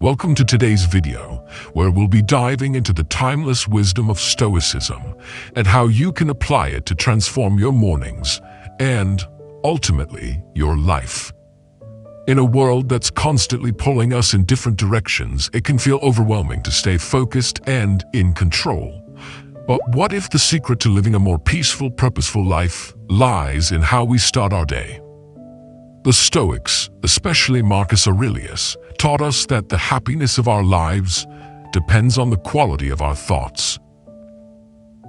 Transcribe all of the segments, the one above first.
Welcome to today's video, where we'll be diving into the timeless wisdom of Stoicism and how you can apply it to transform your mornings and, ultimately, your life. In a world that's constantly pulling us in different directions, it can feel overwhelming to stay focused and in control. But what if the secret to living a more peaceful, purposeful life lies in how we start our day? The Stoics, especially Marcus Aurelius, taught us that the happiness of our lives depends on the quality of our thoughts.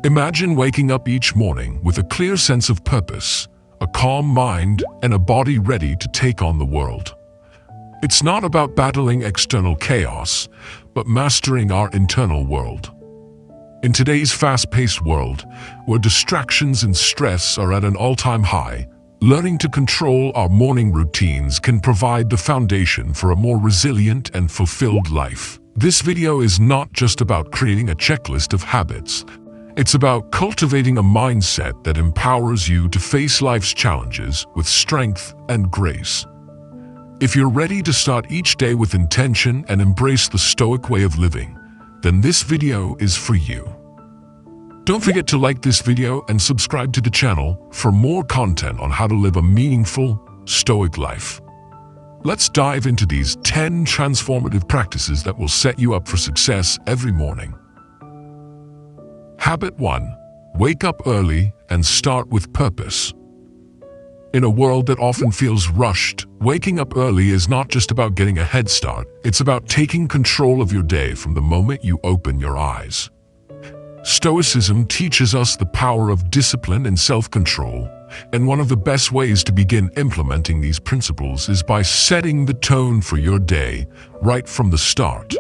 Imagine waking up each morning with a clear sense of purpose, a calm mind, and a body ready to take on the world. It's not about battling external chaos, but mastering our internal world. In today's fast-paced world, where distractions and stress are at an all-time high, learning to control our morning routines can provide the foundation for a more resilient and fulfilled life. This video is not just about creating a checklist of habits. It's about cultivating a mindset that empowers you to face life's challenges with strength and grace. If you're ready to start each day with intention and embrace the Stoic way of living, then this video is for you. Don't forget to like this video and subscribe to the channel for more content on how to live a meaningful, Stoic life. Let's dive into these 10 transformative practices that will set you up for success every morning. Habit 1. Wake up early and start with purpose. In a world that often feels rushed, waking up early is not just about getting a head start. It's about taking control of your day from the moment you open your eyes. Stoicism teaches us the power of discipline and self-control, and one of the best ways to begin implementing these principles is by setting the tone for your day right from the start.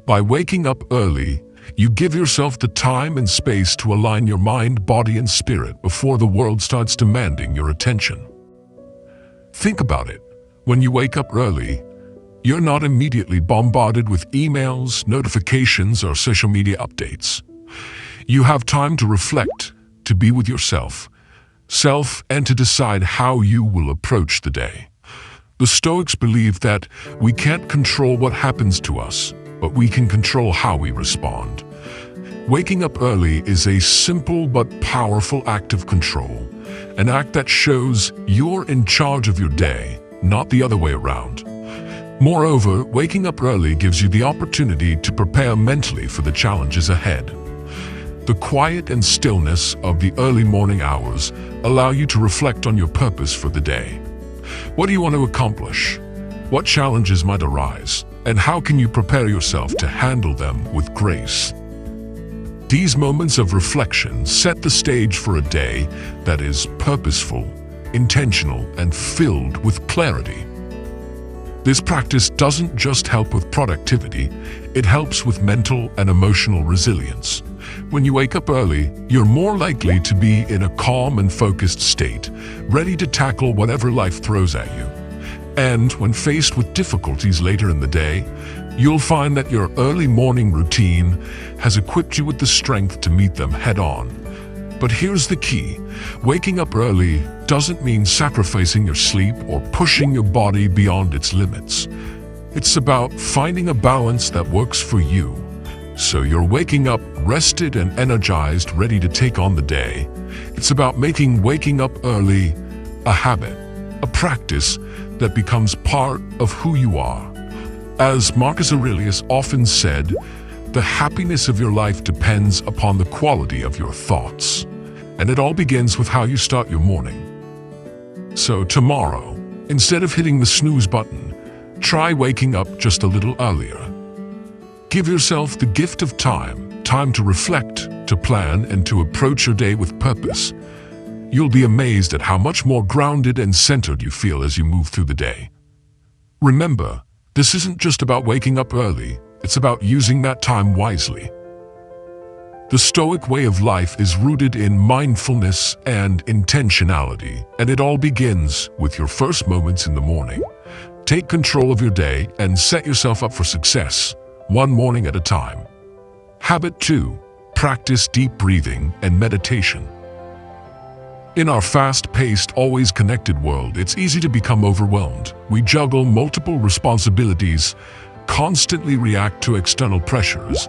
By waking up early, you give yourself the time and space to align your mind, body, and spirit before the world starts demanding your attention. Think about it. When you wake up early, you're not immediately bombarded with emails, notifications, or social media updates. You have time to reflect, to be with yourself, and to decide how you will approach the day. The Stoics believe that we can't control what happens to us, but we can control how we respond. Waking up early is a simple but powerful act of control, an act that shows you're in charge of your day, not the other way around. Moreover, waking up early gives you the opportunity to prepare mentally for the challenges ahead. The quiet and stillness of the early morning hours allow you to reflect on your purpose for the day. What do you want to accomplish? What challenges might arise? And how can you prepare yourself to handle them with grace? These moments of reflection set the stage for a day that is purposeful, intentional, and filled with clarity. This practice doesn't just help with productivity, it helps with mental and emotional resilience. When you wake up early, you're more likely to be in a calm and focused state, ready to tackle whatever life throws at you. And when faced with difficulties later in the day, you'll find that your early morning routine has equipped you with the strength to meet them head-on. But here's the key. Waking up early doesn't mean sacrificing your sleep or pushing your body beyond its limits. It's about finding a balance that works for you, so you're waking up rested and energized, ready to take on the day. It's about making waking up early a habit, a practice that becomes part of who you are. As Marcus Aurelius often said, the happiness of your life depends upon the quality of your thoughts. And it all begins with how you start your morning. So tomorrow, instead of hitting the snooze button, try waking up just a little earlier. Give yourself the gift of time to reflect, to plan, and to approach your day with purpose. You'll be amazed at how much more grounded and centered you feel as you move through the day. Remember, this isn't just about waking up early, it's about using that time wisely. The Stoic way of life is rooted in mindfulness and intentionality, and it all begins with your first moments in the morning. Take control of your day and set yourself up for success, one morning at a time. Habit 2. Practice deep breathing and meditation. In our fast-paced, always connected world, it's easy to become overwhelmed. We juggle multiple responsibilities, constantly react to external pressures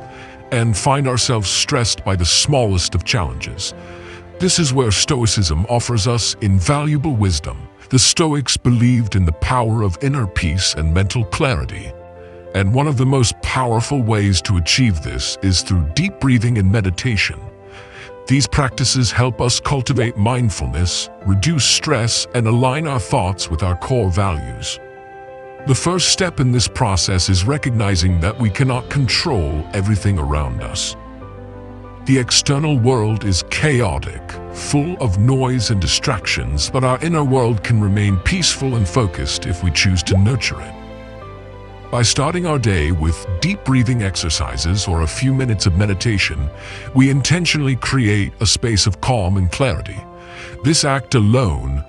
and find ourselves stressed by the smallest of challenges. This is where Stoicism offers us invaluable wisdom. The Stoics believed in the power of inner peace and mental clarity. And one of the most powerful ways to achieve this is through deep breathing and meditation. These practices help us cultivate mindfulness, reduce stress, and align our thoughts with our core values. The first step in this process is recognizing that we cannot control everything around us. The external world is chaotic, full of noise and distractions, but our inner world can remain peaceful and focused if we choose to nurture it. By starting our day with deep breathing exercises or a few minutes of meditation, we intentionally create a space of calm and clarity. This act alone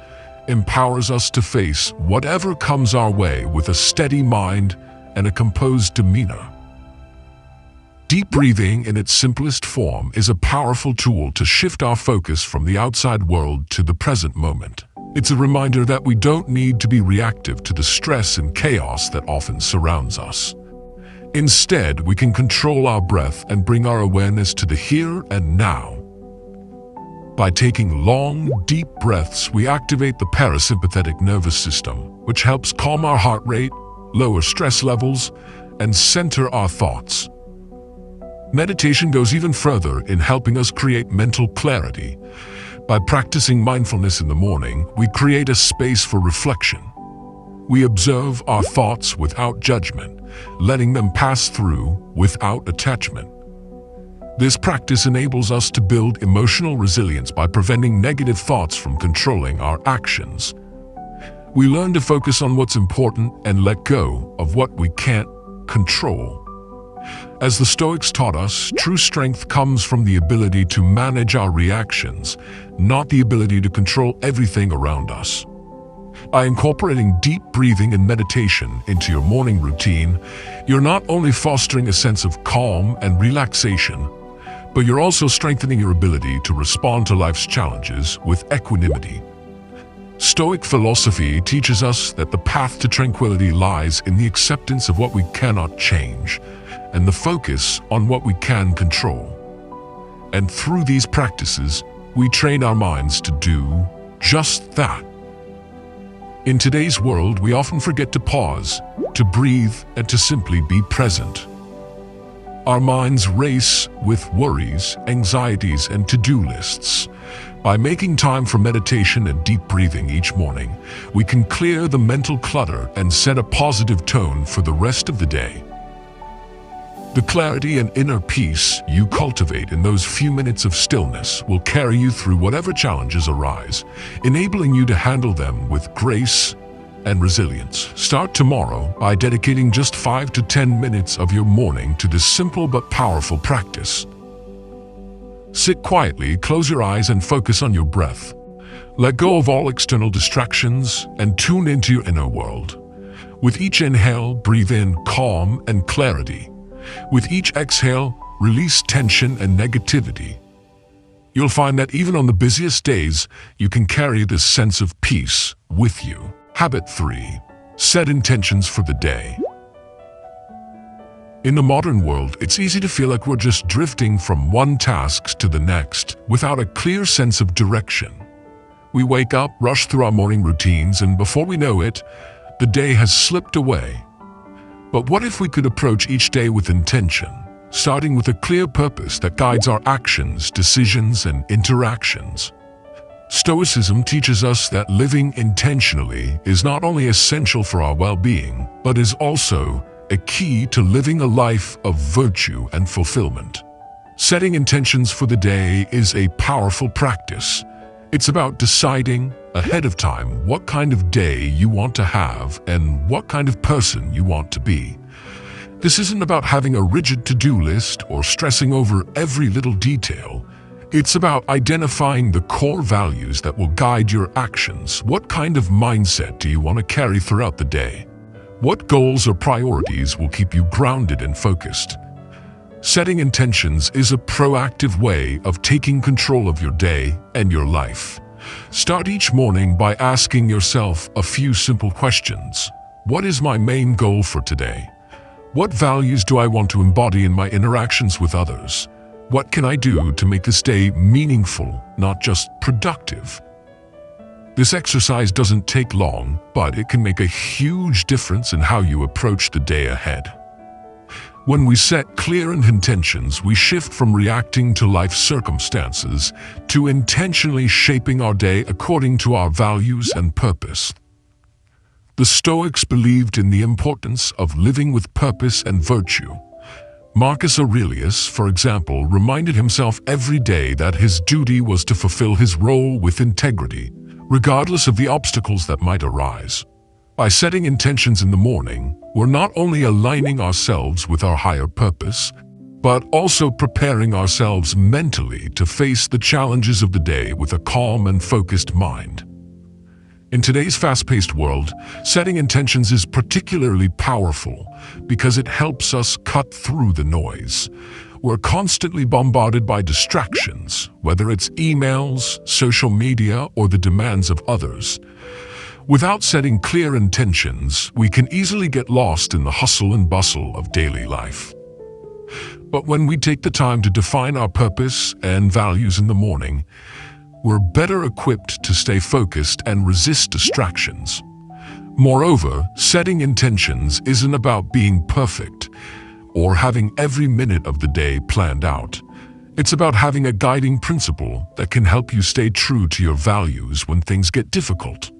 empowers us to face whatever comes our way with a steady mind and a composed demeanor. Deep breathing in its simplest form is a powerful tool to shift our focus from the outside world to the present moment. It's a reminder that we don't need to be reactive to the stress and chaos that often surrounds us. Instead, we can control our breath and bring our awareness to the here and now. By taking long, deep breaths, we activate the parasympathetic nervous system, which helps calm our heart rate, lower stress levels, and center our thoughts. Meditation goes even further in helping us create mental clarity. By practicing mindfulness in the morning, we create a space for reflection. We observe our thoughts without judgment, letting them pass through without attachment. This practice enables us to build emotional resilience by preventing negative thoughts from controlling our actions. We learn to focus on what's important and let go of what we can't control. As the Stoics taught us, true strength comes from the ability to manage our reactions, not the ability to control everything around us. By incorporating deep breathing and meditation into your morning routine, you're not only fostering a sense of calm and relaxation, but you're also strengthening your ability to respond to life's challenges with equanimity. Stoic philosophy teaches us that the path to tranquility lies in the acceptance of what we cannot change, and the focus on what we can control. And through these practices, we train our minds to do just that. In today's world, we often forget to pause, to breathe, and to simply be present. Our minds race with worries, anxieties, and to-do lists. By making time for meditation and deep breathing each morning, we can clear the mental clutter and set a positive tone for the rest of the day. The clarity and inner peace you cultivate in those few minutes of stillness will carry you through whatever challenges arise, enabling you to handle them with grace and resilience. Start tomorrow by dedicating just 5 to 10 minutes of your morning to this simple but powerful practice. Sit quietly, close your eyes, and focus on your breath. Let go of all external distractions and tune into your inner world. With each inhale, breathe in calm and clarity. With each exhale, release tension and negativity. You'll find that even on the busiest days, you can carry this sense of peace with you. Habit 3. Set intentions for the day. In the modern world, it's easy to feel like we're just drifting from one task to the next without a clear sense of direction. We wake up, rush through our morning routines, and before we know it, the day has slipped away. But what if we could approach each day with intention, starting with a clear purpose that guides our actions, decisions, and interactions? Stoicism teaches us that living intentionally is not only essential for our well-being, but is also a key to living a life of virtue and fulfillment. Setting intentions for the day is a powerful practice. It's about deciding ahead of time what kind of day you want to have and what kind of person you want to be. This isn't about having a rigid to-do list or stressing over every little detail. It's about identifying the core values that will guide your actions. What kind of mindset do you want to carry throughout the day? What goals or priorities will keep you grounded and focused? Setting intentions is a proactive way of taking control of your day and your life. Start each morning by asking yourself a few simple questions. What is my main goal for today? What values do I want to embody in my interactions with others? What can I do to make this day meaningful, not just productive? This exercise doesn't take long, but it can make a huge difference in how you approach the day ahead. When we set clear intentions, we shift from reacting to life circumstances to intentionally shaping our day according to our values and purpose. The Stoics believed in the importance of living with purpose and virtue. Marcus Aurelius, for example, reminded himself every day that his duty was to fulfill his role with integrity, regardless of the obstacles that might arise. By setting intentions in the morning, we're not only aligning ourselves with our higher purpose, but also preparing ourselves mentally to face the challenges of the day with a calm and focused mind. In today's fast-paced world, setting intentions is particularly powerful because it helps us cut through the noise. We're constantly bombarded by distractions, whether it's emails, social media, or the demands of others. Without setting clear intentions, we can easily get lost in the hustle and bustle of daily life. But when we take the time to define our purpose and values in the morning, we're better equipped to stay focused and resist distractions. Moreover, setting intentions isn't about being perfect or having every minute of the day planned out. It's about having a guiding principle that can help you stay true to your values when things get difficult.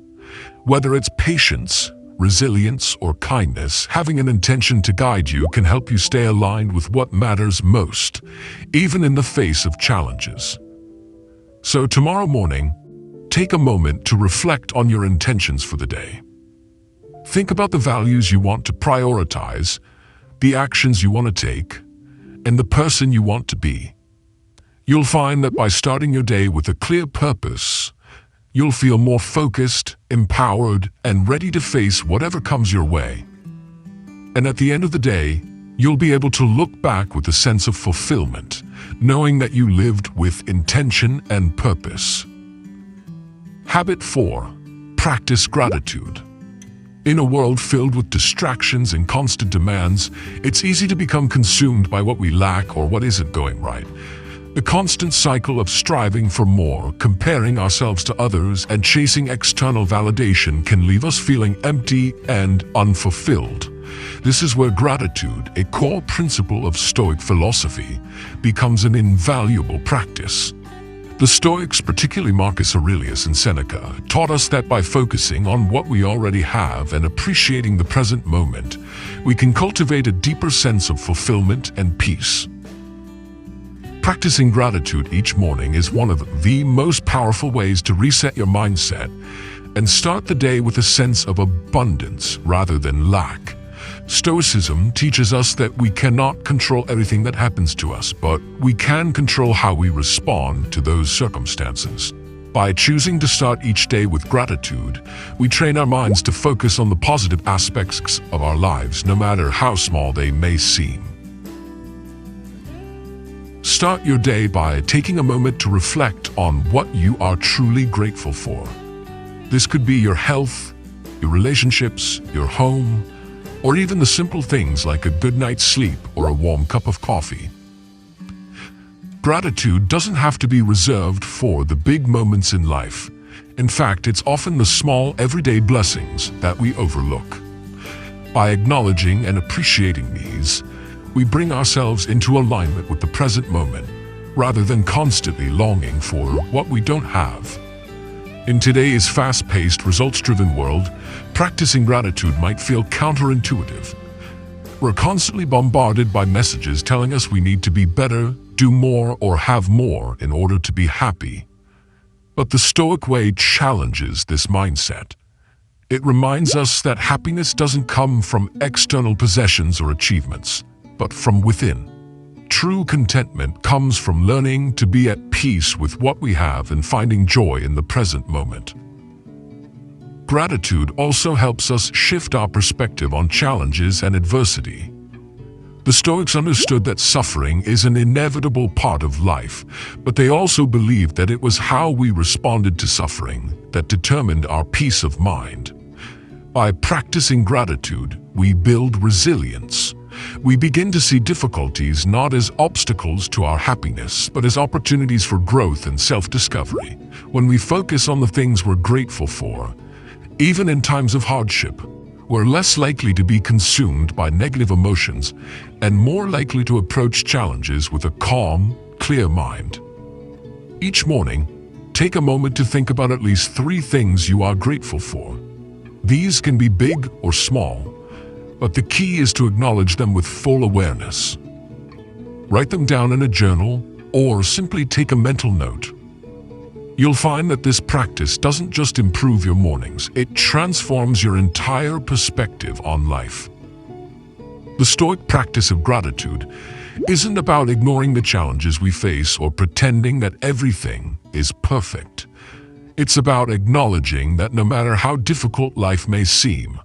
Whether it's patience, resilience, or kindness, having an intention to guide you can help you stay aligned with what matters most, even in the face of challenges. So tomorrow morning, take a moment to reflect on your intentions for the day. Think about the values you want to prioritize, the actions you want to take, and the person you want to be. You'll find that by starting your day with a clear purpose, you'll feel more focused, empowered, and ready to face whatever comes your way. And at the end of the day, you'll be able to look back with a sense of fulfillment, knowing that you lived with intention and purpose. Habit 4. Practice gratitude. In a world filled with distractions and constant demands, it's easy to become consumed by what we lack or what isn't going right. The constant cycle of striving for more, comparing ourselves to others, and chasing external validation can leave us feeling empty and unfulfilled. This is where gratitude, a core principle of Stoic philosophy, becomes an invaluable practice. The Stoics, particularly Marcus Aurelius and Seneca, taught us that by focusing on what we already have and appreciating the present moment, we can cultivate a deeper sense of fulfillment and peace. Practicing gratitude each morning is one of the most powerful ways to reset your mindset and start the day with a sense of abundance rather than lack. Stoicism teaches us that we cannot control everything that happens to us, but we can control how we respond to those circumstances. By choosing to start each day with gratitude, we train our minds to focus on the positive aspects of our lives, no matter how small they may seem. Start your day by taking a moment to reflect on what you are truly grateful for. This could be your health, your relationships, your home, or even the simple things like a good night's sleep or a warm cup of coffee. Gratitude doesn't have to be reserved for the big moments in life. In fact, it's often the small, everyday blessings that we overlook. By acknowledging and appreciating these, we bring ourselves into alignment with the present moment, rather than constantly longing for what we don't have. In today's fast-paced, results-driven world, practicing gratitude might feel counterintuitive. We're constantly bombarded by messages telling us we need to be better, do more, or have more in order to be happy. But the Stoic way challenges this mindset. It reminds us that happiness doesn't come from external possessions or achievements, but from within. True contentment comes from learning to be at peace with what we have and finding joy in the present moment. Gratitude also helps us shift our perspective on challenges and adversity. The Stoics understood that suffering is an inevitable part of life, but they also believed that it was how we responded to suffering that determined our peace of mind. By practicing gratitude, we build resilience. We begin to see difficulties not as obstacles to our happiness, but as opportunities for growth and self-discovery. When we focus on the things we're grateful for, even in times of hardship, we're less likely to be consumed by negative emotions and more likely to approach challenges with a calm, clear mind. Each morning, take a moment to think about at least 3 things you are grateful for. These can be big or small, but the key is to acknowledge them with full awareness. Write them down in a journal or simply take a mental note. You'll find that this practice doesn't just improve your mornings, it transforms your entire perspective on life. The Stoic practice of gratitude isn't about ignoring the challenges we face or pretending that everything is perfect. It's about acknowledging that no matter how difficult life may seem,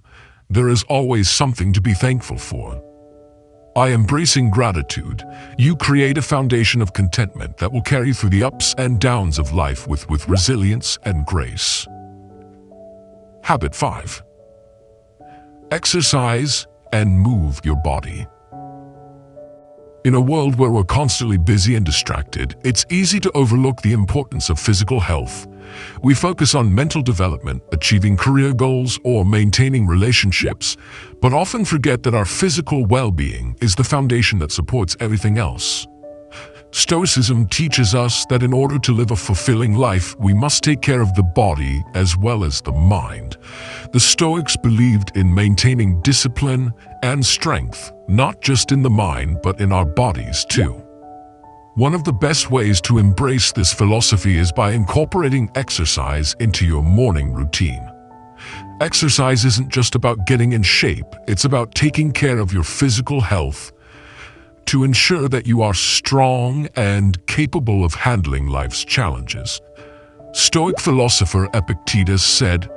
there is always something to be thankful for. By embracing gratitude, you create a foundation of contentment that will carry you through the ups and downs of life with resilience and grace. Habit 5. Exercise and move your body. In a world where we're constantly busy and distracted, it's easy to overlook the importance of physical health. We focus on mental development, achieving career goals, or maintaining relationships, but often forget that our physical well-being is the foundation that supports everything else. Stoicism teaches us that in order to live a fulfilling life, we must take care of the body as well as the mind. The Stoics believed in maintaining discipline and strength, not just in the mind, but in our bodies too. One of the best ways to embrace this philosophy is by incorporating exercise into your morning routine. Exercise isn't just about getting in shape, it's about taking care of your physical health to ensure that you are strong and capable of handling life's challenges. Stoic philosopher Epictetus said,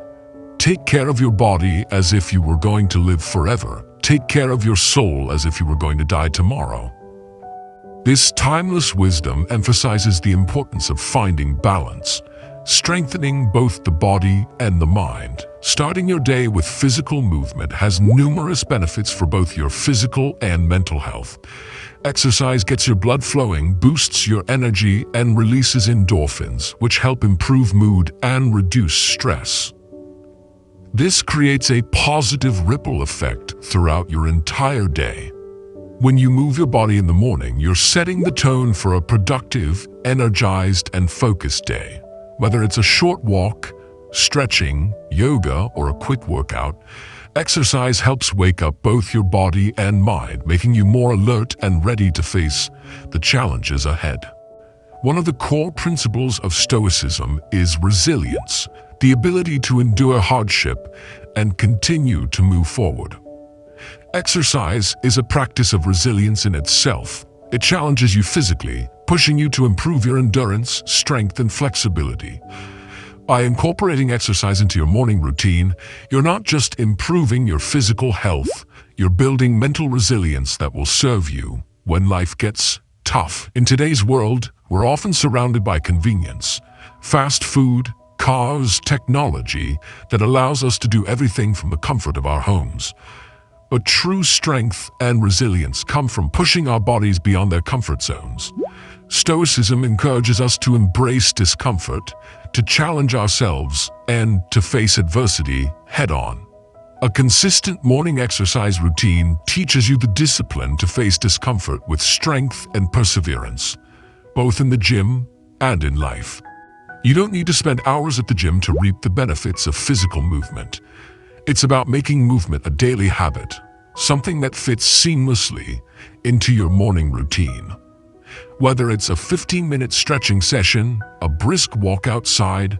"Take care of your body as if you were going to live forever. Take care of your soul as if you were going to die tomorrow." This timeless wisdom emphasizes the importance of finding balance, strengthening both the body and the mind. Starting your day with physical movement has numerous benefits for both your physical and mental health. Exercise gets your blood flowing, boosts your energy, and releases endorphins, which help improve mood and reduce stress. This creates a positive ripple effect throughout your entire day. When you move your body in the morning, you're setting the tone for a productive, energized, and focused day. Whether it's a short walk, stretching, yoga, or a quick workout, exercise helps wake up both your body and mind, making you more alert and ready to face the challenges ahead. One of the core principles of Stoicism is resilience, the ability to endure hardship and continue to move forward. Exercise is a practice of resilience in itself. It challenges you physically, pushing you to improve your endurance, strength, and flexibility. By incorporating exercise into your morning routine, you're not just improving your physical health, you're building mental resilience that will serve you when life gets tough. In today's world, we're often surrounded by convenience, fast food, cars, technology that allows us to do everything from the comfort of our homes. But true strength and resilience come from pushing our bodies beyond their comfort zones. Stoicism encourages us to embrace discomfort, to challenge ourselves, and to face adversity head-on. A consistent morning exercise routine teaches you the discipline to face discomfort with strength and perseverance, both in the gym and in life. You don't need to spend hours at the gym to reap the benefits of physical movement. It's about making movement a daily habit, something that fits seamlessly into your morning routine. Whether it's a 15-minute stretching session, a brisk walk outside,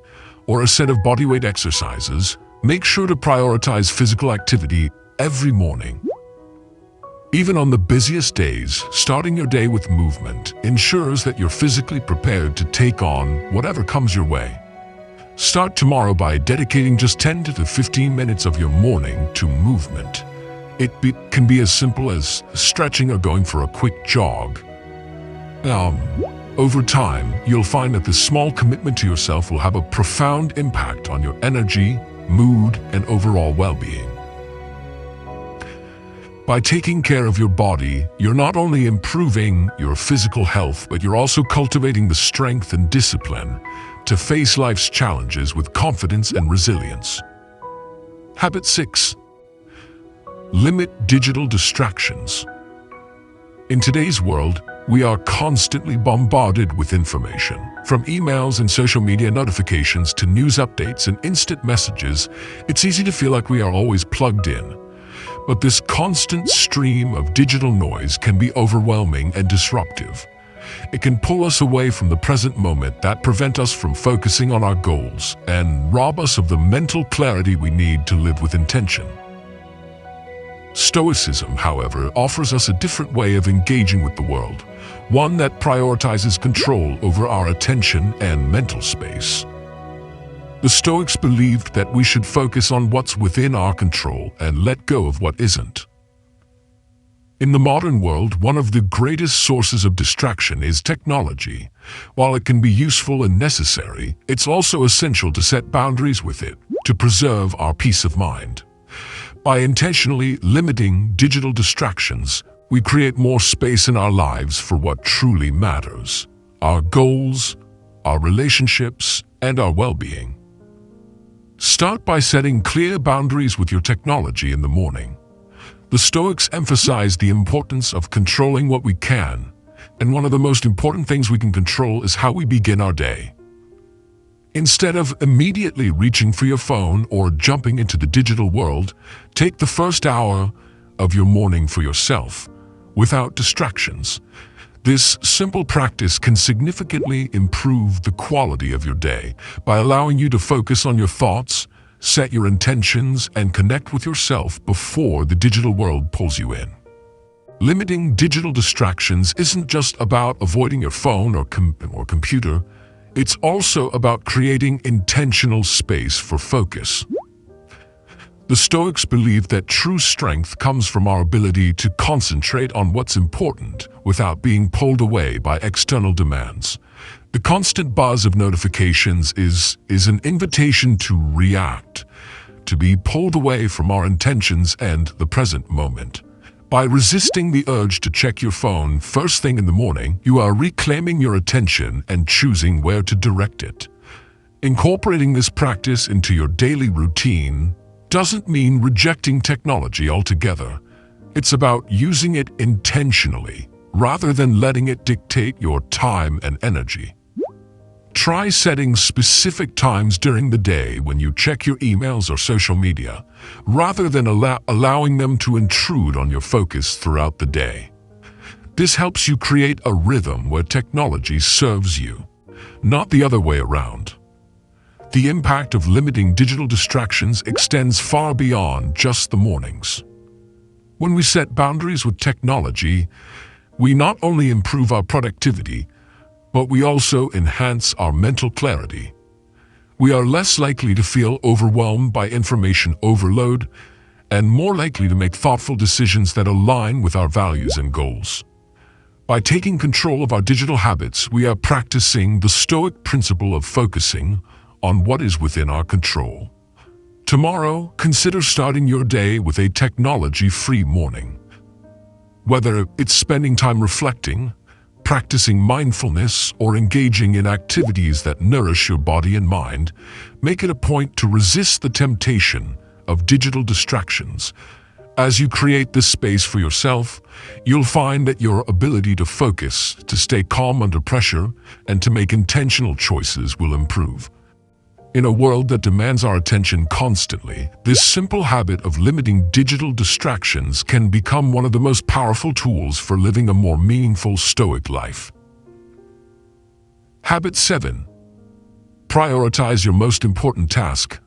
or a set of bodyweight exercises, make sure to prioritize physical activity every morning. Even on the busiest days, starting your day with movement ensures that you're physically prepared to take on whatever comes your way. Start tomorrow by dedicating just 10 to 15 minutes of your morning to movement. It can be as simple as stretching or going for a quick jog. Over time, you'll find that this small commitment to yourself will have a profound impact on your energy, mood, and overall well-being. By taking care of your body, you're not only improving your physical health, but you're also cultivating the strength and discipline to face life's challenges with confidence and resilience. Habit 6. Limit digital distractions. In today's world, we are constantly bombarded with information. From emails and social media notifications to news updates and instant messages, it's easy to feel like we are always plugged in. But this constant stream of digital noise can be overwhelming and disruptive. It can pull us away from the present moment, that prevent us from focusing on our goals, and rob us of the mental clarity we need to live with intention. Stoicism, however, offers us a different way of engaging with the world, one that prioritizes control over our attention and mental space. The Stoics believed that we should focus on what's within our control and let go of what isn't. In the modern world, one of the greatest sources of distraction is technology. While it can be useful and necessary, it's also essential to set boundaries with it to preserve our peace of mind. By intentionally limiting digital distractions, we create more space in our lives for what truly matters: our goals, our relationships, and our well-being. Start by setting clear boundaries with your technology in the morning. The Stoics emphasize the importance of controlling what we can, and one of the most important things we can control is how we begin our day. Instead of immediately reaching for your phone or jumping into the digital world, take the first hour of your morning for yourself, without distractions. This simple practice can significantly improve the quality of your day by allowing you to focus on your thoughts, set your intentions, and connect with yourself before the digital world pulls you in. Limiting digital distractions isn't just about avoiding your phone or computer. It's also about creating intentional space for focus. The Stoics believe that true strength comes from our ability to concentrate on what's important without being pulled away by external demands. The constant buzz of notifications is an invitation to react, to be pulled away from our intentions and the present moment. By resisting the urge to check your phone first thing in the morning, you are reclaiming your attention and choosing where to direct it. Incorporating this practice into your daily routine doesn't mean rejecting technology altogether. It's about using it intentionally, rather than letting it dictate your time and energy. Try setting specific times during the day when you check your emails or social media, rather than allowing them to intrude on your focus throughout the day. This helps you create a rhythm where technology serves you, not the other way around. The impact of limiting digital distractions extends far beyond just the mornings. When we set boundaries with technology, we not only improve our productivity, but we also enhance our mental clarity. We are less likely to feel overwhelmed by information overload and more likely to make thoughtful decisions that align with our values and goals. By taking control of our digital habits, we are practicing the Stoic principle of focusing on what is within our control. Tomorrow, consider starting your day with a technology-free morning. Whether it's spending time reflecting, practicing mindfulness, or engaging in activities that nourish your body and mind, make it a point to resist the temptation of digital distractions. As you create this space for yourself, you'll find that your ability to focus, to stay calm under pressure, and to make intentional choices will improve. In a world that demands our attention constantly, this simple habit of limiting digital distractions can become one of the most powerful tools for living a more meaningful Stoic life. Habit 7. Prioritize your most important task.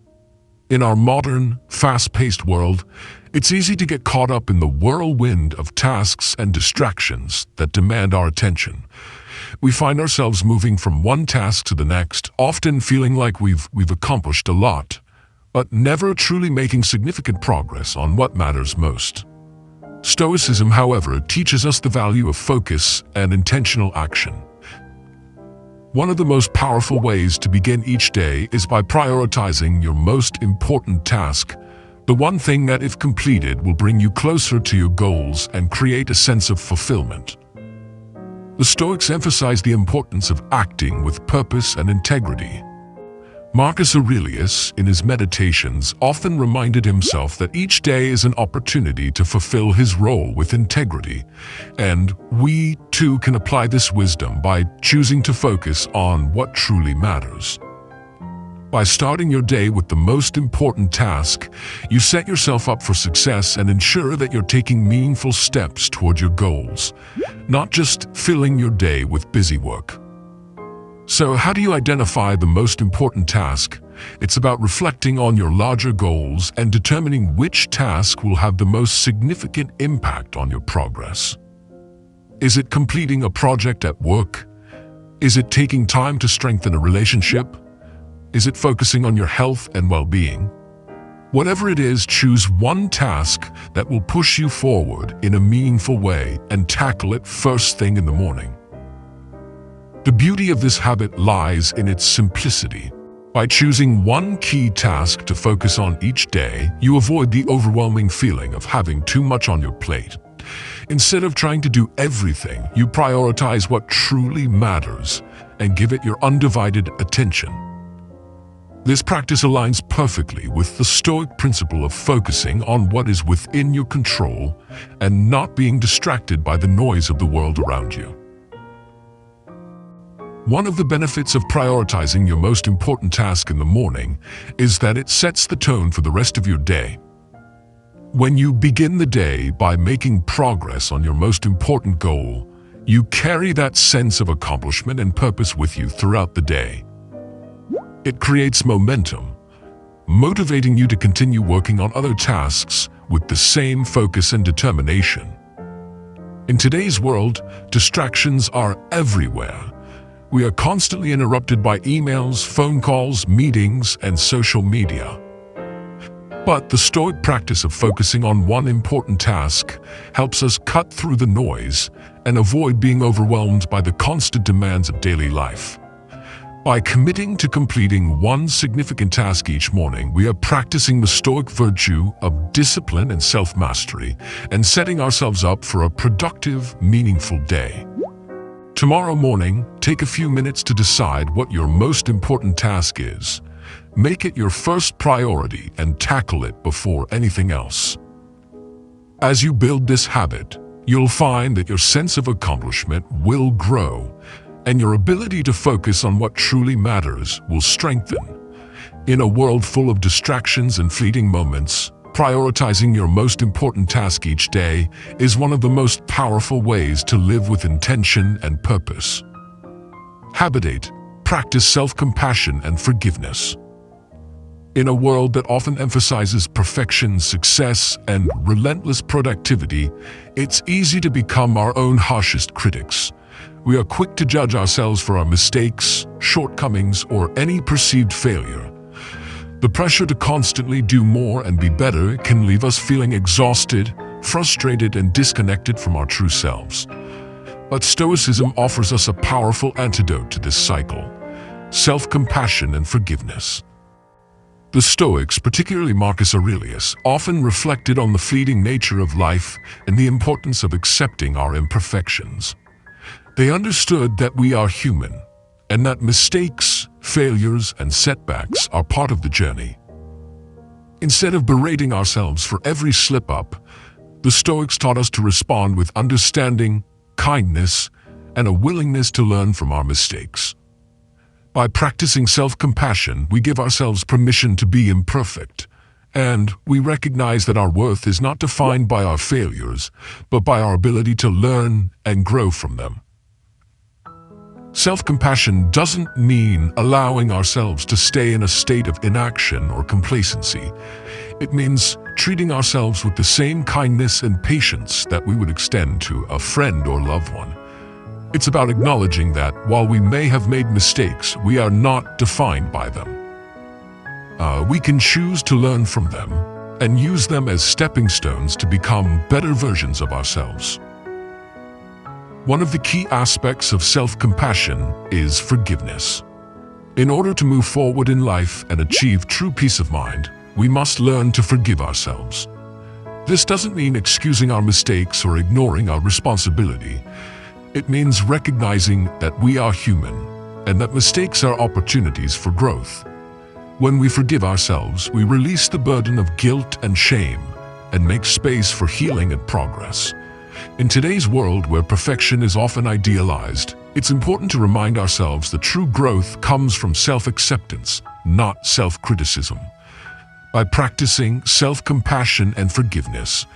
In our modern, fast-paced world, it's easy to get caught up in the whirlwind of tasks and distractions that demand our attention. We find ourselves moving from one task to the next, often feeling like we've accomplished a lot, but never truly making significant progress on what matters most. Stoicism, however, teaches us the value of focus and intentional action. One of the most powerful ways to begin each day is by prioritizing your most important task. The one thing that, if completed, will bring you closer to your goals and create a sense of fulfillment. The Stoics emphasize the importance of acting with purpose and integrity. Marcus Aurelius, in his meditations, often reminded himself that each day is an opportunity to fulfill his role with integrity, and we too can apply this wisdom by choosing to focus on what truly matters. By starting your day with the most important task, you set yourself up for success and ensure that you're taking meaningful steps toward your goals, not just filling your day with busy work. So how do you identify the most important task? It's about reflecting on your larger goals and determining which task will have the most significant impact on your progress. Is it completing a project at work? Is it taking time to strengthen a relationship? Is it focusing on your health and well-being? Whatever it is, choose one task that will push you forward in a meaningful way and tackle it first thing in the morning. The beauty of this habit lies in its simplicity. By choosing one key task to focus on each day, you avoid the overwhelming feeling of having too much on your plate. Instead of trying to do everything, you prioritize what truly matters and give it your undivided attention. This practice aligns perfectly with the Stoic principle of focusing on what is within your control and not being distracted by the noise of the world around you. One of the benefits of prioritizing your most important task in the morning is that it sets the tone for the rest of your day. When you begin the day by making progress on your most important goal, you carry that sense of accomplishment and purpose with you throughout the day. It creates momentum, motivating you to continue working on other tasks with the same focus and determination. In today's world, distractions are everywhere. We are constantly interrupted by emails, phone calls, meetings, and social media. But the Stoic practice of focusing on one important task helps us cut through the noise and avoid being overwhelmed by the constant demands of daily life. By committing to completing one significant task each morning, we are practicing the Stoic virtue of discipline and self-mastery and setting ourselves up for a productive, meaningful day. Tomorrow morning, take a few minutes to decide what your most important task is. Make it your first priority and tackle it before anything else. As you build this habit, you'll find that your sense of accomplishment will grow and your ability to focus on what truly matters will strengthen. In a world full of distractions and fleeting moments, prioritizing your most important task each day is one of the most powerful ways to live with intention and purpose. Habit 8. Practice self-compassion and forgiveness. In a world that often emphasizes perfection, success, and relentless productivity, it's easy to become our own harshest critics. We are quick to judge ourselves for our mistakes, shortcomings, or any perceived failure. The pressure to constantly do more and be better can leave us feeling exhausted, frustrated, and disconnected from our true selves. But Stoicism offers us a powerful antidote to this cycle: self-compassion and forgiveness. The Stoics, particularly Marcus Aurelius, often reflected on the fleeting nature of life and the importance of accepting our imperfections. They understood that we are human, and that mistakes, failures, and setbacks are part of the journey. Instead of berating ourselves for every slip-up, the Stoics taught us to respond with understanding, kindness, and a willingness to learn from our mistakes. By practicing self-compassion, we give ourselves permission to be imperfect, and we recognize that our worth is not defined by our failures, but by our ability to learn and grow from them. Self-compassion doesn't mean allowing ourselves to stay in a state of inaction or complacency. It means treating ourselves with the same kindness and patience that we would extend to a friend or loved one. It's about acknowledging that while we may have made mistakes, we are not defined by them. We can choose to learn from them and use them as stepping stones to become better versions of ourselves. One of the key aspects of self-compassion is forgiveness. In order to move forward in life and achieve true peace of mind, we must learn to forgive ourselves. This doesn't mean excusing our mistakes or ignoring our responsibility. It means recognizing that we are human and that mistakes are opportunities for growth. When we forgive ourselves, we release the burden of guilt and shame and make space for healing and progress. In today's world where perfection is often idealized, it's important to remind ourselves that true growth comes from self-acceptance, not self-criticism. By practicing self-compassion and forgiveness,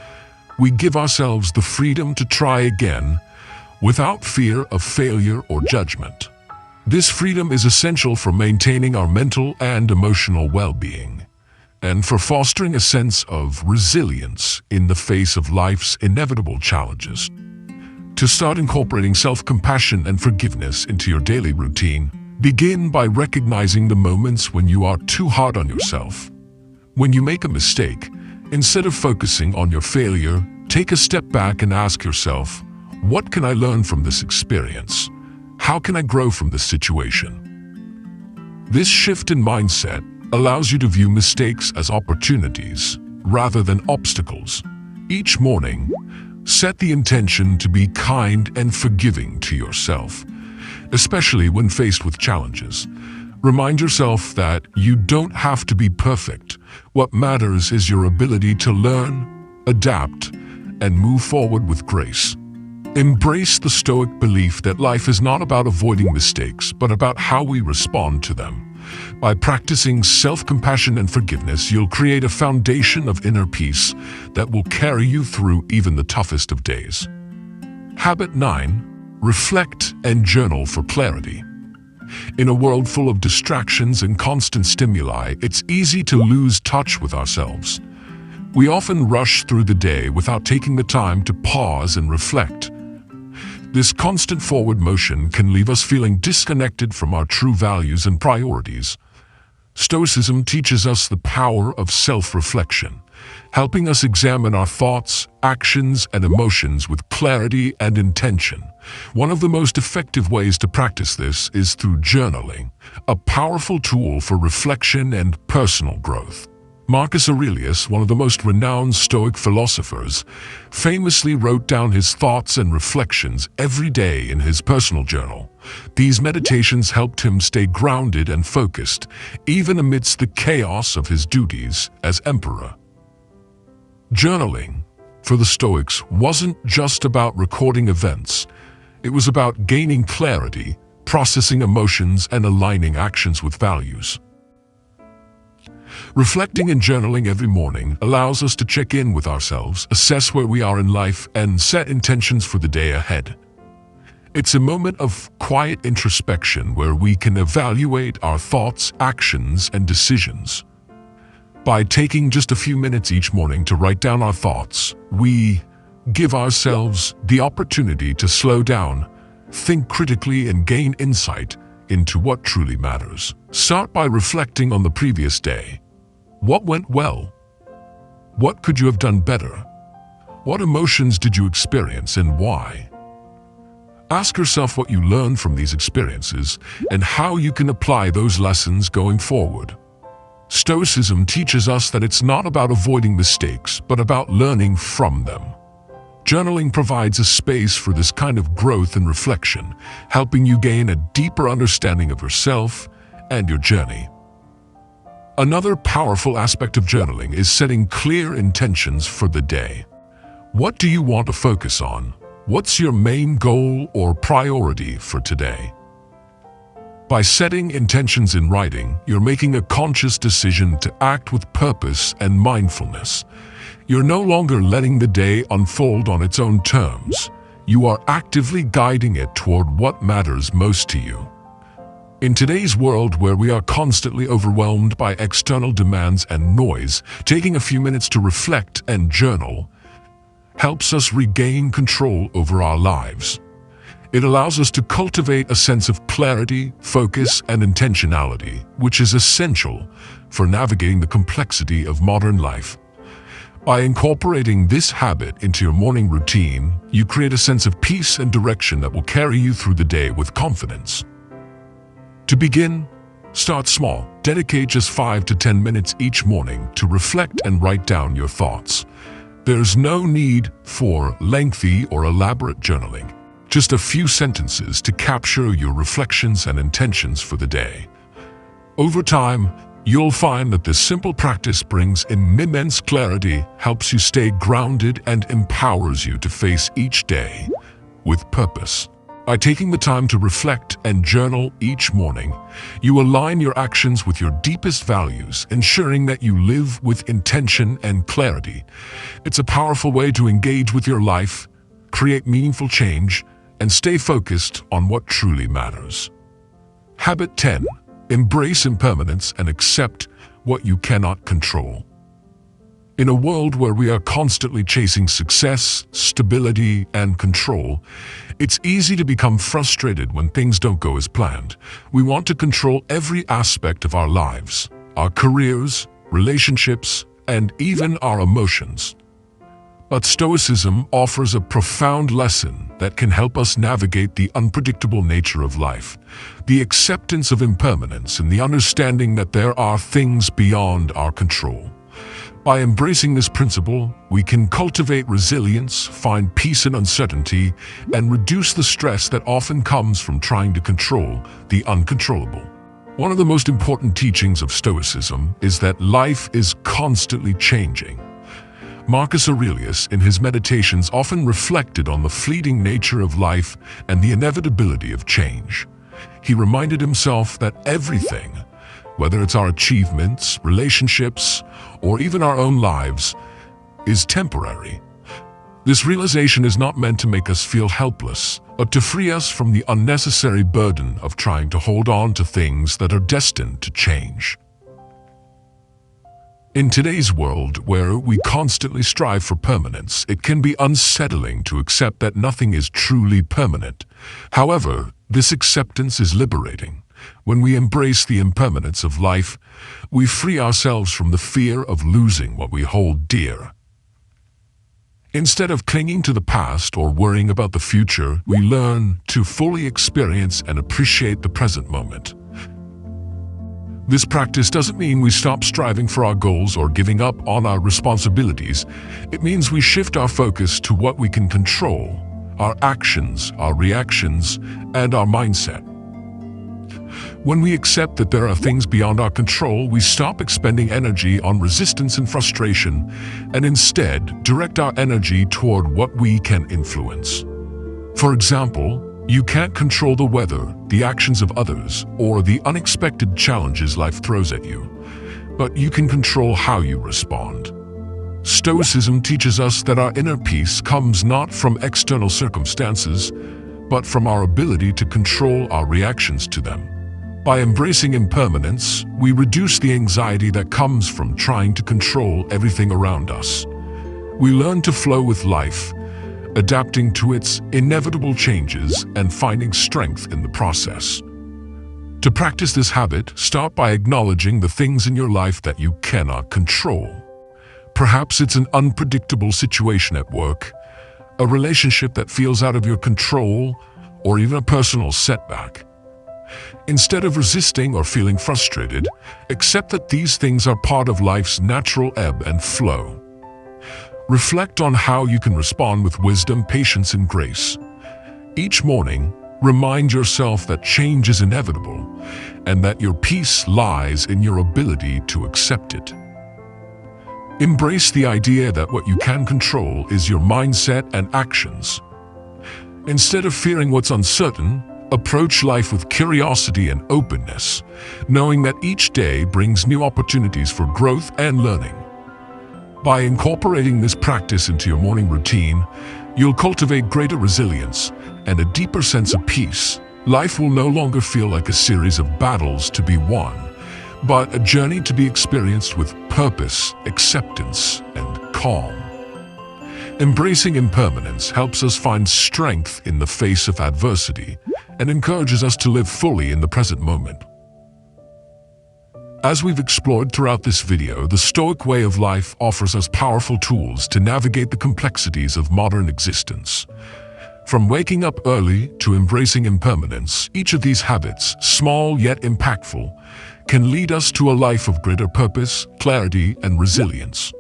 we give ourselves the freedom to try again without fear of failure or judgment. This freedom is essential for maintaining our mental and emotional well-being, and for fostering a sense of resilience in the face of life's inevitable challenges. To start incorporating self-compassion and forgiveness into your daily routine, begin by recognizing the moments when you are too hard on yourself. When you make a mistake, instead of focusing on your failure, take a step back and ask yourself, what can I learn from this experience? How can I grow from this situation? This shift in mindset allows you to view mistakes as opportunities rather than obstacles. Each morning, set the intention to be kind and forgiving to yourself, especially when faced with challenges. Remind yourself that you don't have to be perfect. What matters is your ability to learn, adapt, and move forward with grace. Embrace the Stoic belief that life is not about avoiding mistakes, but about how we respond to them. By practicing self-compassion and forgiveness, you'll create a foundation of inner peace that will carry you through even the toughest of days. Habit 9. Reflect and journal for clarity. In a world full of distractions and constant stimuli, it's easy to lose touch with ourselves. We often rush through the day without taking the time to pause and reflect. This constant forward motion can leave us feeling disconnected from our true values and priorities. Stoicism teaches us the power of self-reflection, helping us examine our thoughts, actions, and emotions with clarity and intention. One of the most effective ways to practice this is through journaling, a powerful tool for reflection and personal growth. Marcus Aurelius, one of the most renowned Stoic philosophers, famously wrote down his thoughts and reflections every day in his personal journal. These meditations helped him stay grounded and focused, even amidst the chaos of his duties as emperor. Journaling, for the Stoics, wasn't just about recording events. It was about gaining clarity, processing emotions, and aligning actions with values. Reflecting and journaling every morning allows us to check in with ourselves, assess where we are in life, and set intentions for the day ahead. It's a moment of quiet introspection where we can evaluate our thoughts, actions, and decisions. By taking just a few minutes each morning to write down our thoughts, we give ourselves the opportunity to slow down, think critically, and gain insight into what truly matters. Start by reflecting on the previous day. What went well? What could you have done better? What emotions did you experience and why? Ask yourself what you learned from these experiences and how you can apply those lessons going forward. Stoicism teaches us that it's not about avoiding mistakes, but about learning from them. Journaling provides a space for this kind of growth and reflection, helping you gain a deeper understanding of yourself and your journey. Another powerful aspect of journaling is setting clear intentions for the day. What do you want to focus on? What's your main goal or priority for today? By setting intentions in writing, you're making a conscious decision to act with purpose and mindfulness. You're no longer letting the day unfold on its own terms. You are actively guiding it toward what matters most to you. In today's world where we are constantly overwhelmed by external demands and noise, taking a few minutes to reflect and journal helps us regain control over our lives. It allows us to cultivate a sense of clarity, focus, and intentionality, which is essential for navigating the complexity of modern life. By incorporating this habit into your morning routine, you create a sense of peace and direction that will carry you through the day with confidence. To begin, start small. Dedicate just 5 to 10 minutes each morning to reflect and write down your thoughts. There's no need for lengthy or elaborate journaling. Just a few sentences to capture your reflections and intentions for the day. Over time, you'll find that this simple practice brings immense clarity, helps you stay grounded, and empowers you to face each day with purpose. By taking the time to reflect and journal each morning, you align your actions with your deepest values, ensuring that you live with intention and clarity. It's a powerful way to engage with your life, create meaningful change, and stay focused on what truly matters. Habit 10. Embrace impermanence and accept what you cannot control. In a world where we are constantly chasing success, stability, and control, it's easy to become frustrated when things don't go as planned. We want to control every aspect of our lives, our careers, relationships, and even our emotions. But Stoicism offers a profound lesson that can help us navigate the unpredictable nature of life, the acceptance of impermanence, and the understanding that there are things beyond our control. By embracing this principle, we can cultivate resilience, find peace in uncertainty, and reduce the stress that often comes from trying to control the uncontrollable. One of the most important teachings of Stoicism is that life is constantly changing. Marcus Aurelius, in his meditations, often reflected on the fleeting nature of life and the inevitability of change. He reminded himself that everything, whether it's our achievements, relationships, or even our own lives, is temporary. This realization is not meant to make us feel helpless, but to free us from the unnecessary burden of trying to hold on to things that are destined to change. In today's world, where we constantly strive for permanence, it can be unsettling to accept that nothing is truly permanent. However, this acceptance is liberating. When we embrace the impermanence of life, we free ourselves from the fear of losing what we hold dear. Instead of clinging to the past or worrying about the future, we learn to fully experience and appreciate the present moment. This practice doesn't mean we stop striving for our goals or giving up on our responsibilities. It means we shift our focus to what we can control: our actions, our reactions, and our mindset. When we accept that there are things beyond our control, we stop expending energy on resistance and frustration, and instead direct our energy toward what we can influence. For example, you can't control the weather, the actions of others, or the unexpected challenges life throws at you, but you can control how you respond. Stoicism teaches us that our inner peace comes not from external circumstances, but from our ability to control our reactions to them. By embracing impermanence, we reduce the anxiety that comes from trying to control everything around us. We learn to flow with life, adapting to its inevitable changes and finding strength in the process. To practice this habit, start by acknowledging the things in your life that you cannot control. Perhaps it's an unpredictable situation at work, a relationship that feels out of your control, or even a personal setback. Instead of resisting or feeling frustrated, accept that these things are part of life's natural ebb and flow. Reflect on how you can respond with wisdom, patience, and grace. Each morning, remind yourself that change is inevitable and that your peace lies in your ability to accept it. Embrace the idea that what you can control is your mindset and actions. Instead of fearing what's uncertain, approach life with curiosity and openness, knowing that each day brings new opportunities for growth and learning. By incorporating this practice into your morning routine, you'll cultivate greater resilience and a deeper sense of peace. Life will no longer feel like a series of battles to be won, but a journey to be experienced with purpose, acceptance, and calm. Embracing impermanence helps us find strength in the face of adversity and encourages us to live fully in the present moment. As we've explored throughout this video, the Stoic way of life offers us powerful tools to navigate the complexities of modern existence. From waking up early to embracing impermanence, each of these habits, small yet impactful, can lead us to a life of greater purpose, clarity, and resilience.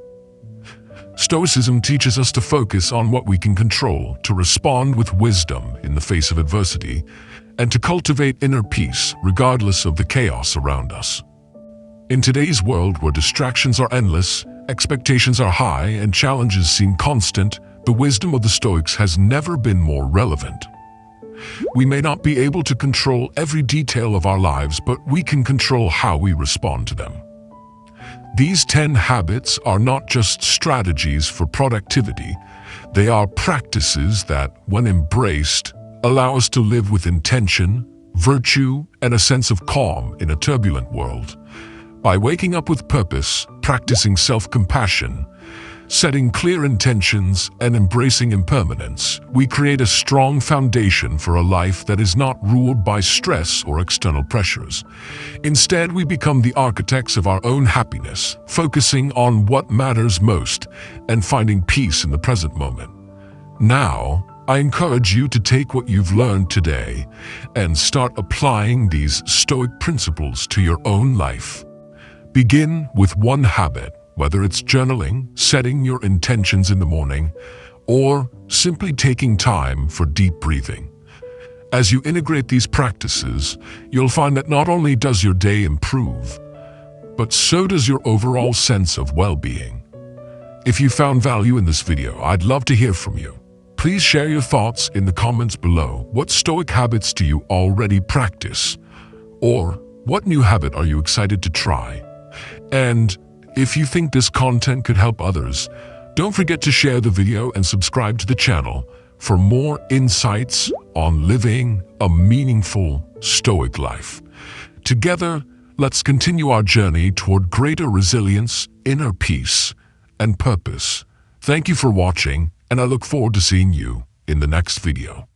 Stoicism teaches us to focus on what we can control, to respond with wisdom in the face of adversity, and to cultivate inner peace regardless of the chaos around us. In today's world where distractions are endless, expectations are high, and challenges seem constant, the wisdom of the Stoics has never been more relevant. We may not be able to control every detail of our lives, but we can control how we respond to them. These 10 habits are not just strategies for productivity, they are practices that, when embraced, allow us to live with intention, virtue, and a sense of calm in a turbulent world. By waking up with purpose, practicing self-compassion, setting clear intentions, and embracing impermanence, we create a strong foundation for a life that is not ruled by stress or external pressures. Instead, we become the architects of our own happiness, focusing on what matters most and finding peace in the present moment. Now, I encourage you to take what you've learned today and start applying these Stoic principles to your own life. Begin with one habit, whether it's journaling, setting your intentions in the morning, or simply taking time for deep breathing. As you integrate these practices, you'll find that not only does your day improve, but so does your overall sense of well-being. If you found value in this video, I'd love to hear from you. Please share your thoughts in the comments below. What Stoic habits do you already practice? Or what new habit are you excited to try? And if you think this content could help others, don't forget to share the video and subscribe to the channel for more insights on living a meaningful Stoic life. Together, let's continue our journey toward greater resilience, inner peace, and purpose. Thank you for watching, and I look forward to seeing you in the next video.